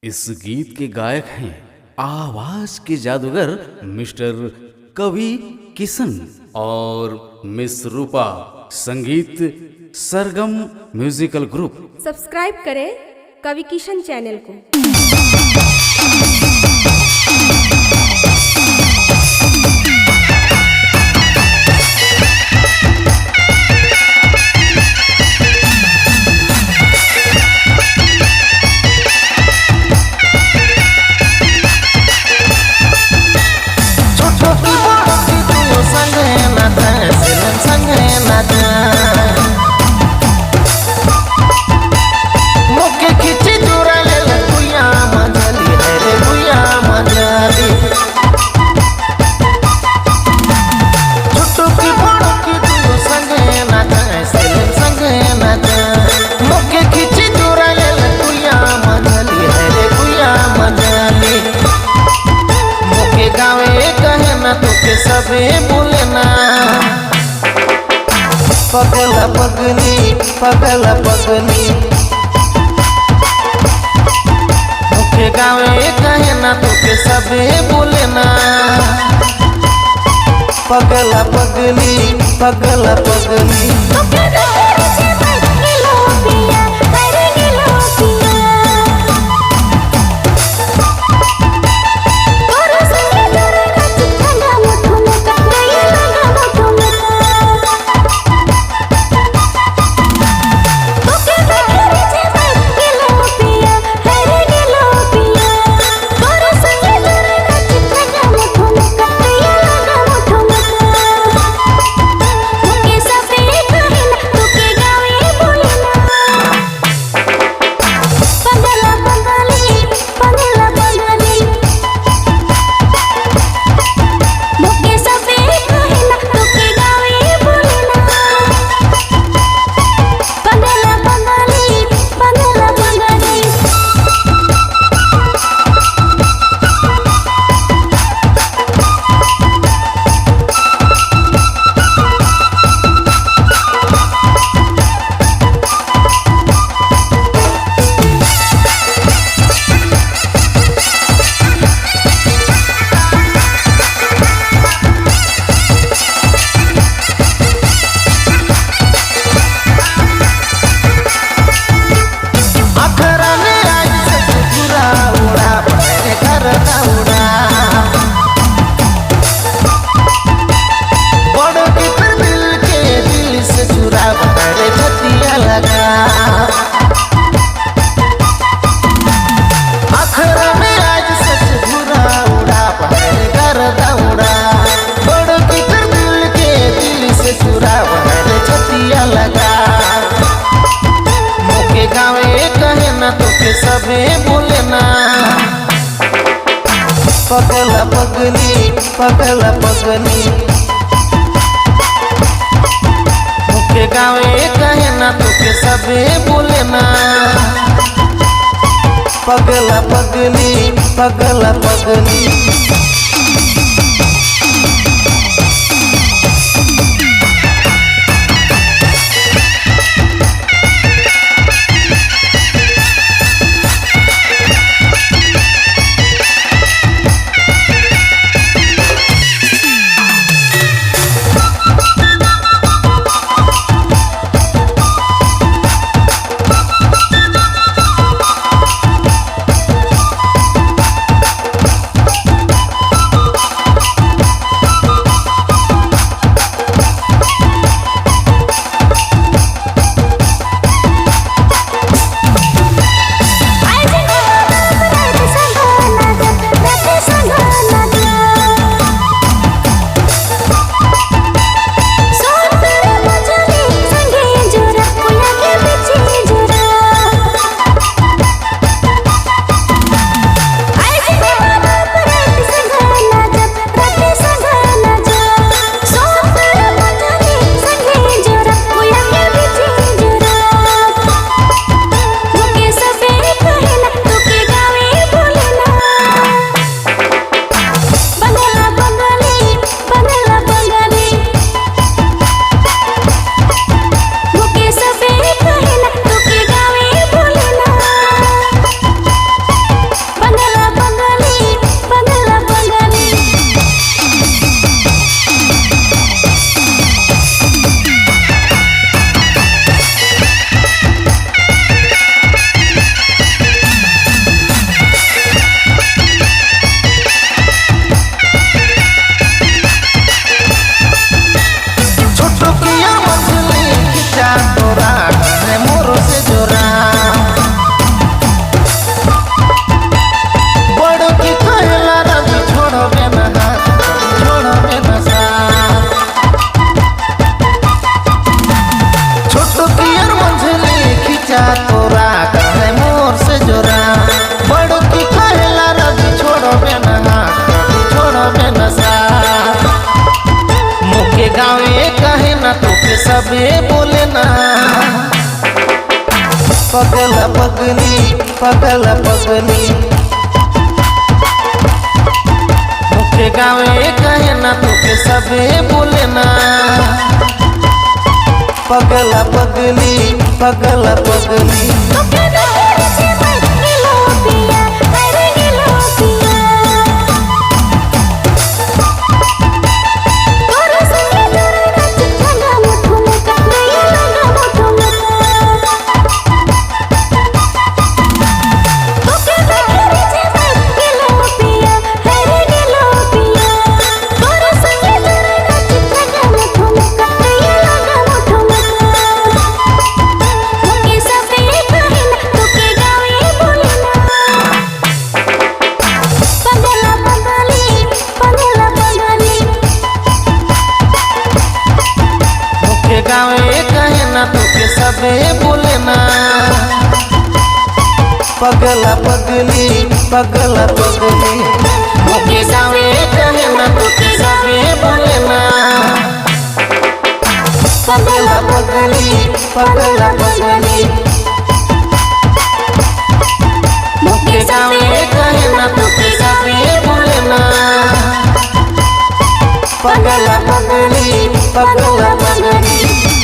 इस गीत के गायक हैं आवाज के जादूगर मिस्टर कवि किशन और मिस रूपा। संगीत सरगम म्यूजिकल ग्रुप। सब्सक्राइब करें कवि किशन चैनल को। सबे बोलना पगला पगली पगला पगली मुखे गावे कहे ना तोके सबे बोलना पगला पगली पगला पगली। सबे बोलना पगला पगली पगला पगली मुखे गावे कहे ना तोके सबे बोलना पगला पगली पगला पगली। सबे बोले ना पगला पगली पगला पगली मुखे गावे कहे ना तुके सबे बोले ना पगला पगली पगला पगली गावे कहे ना तुके सबे बोले ना पगला पगली पगला पगली मुके गावे कहे ना तुके सबे बोले ना पगला पगली पगला पगली मुके गावे कहे ना तुके सबे बोले ना पगला पगली पगला पगली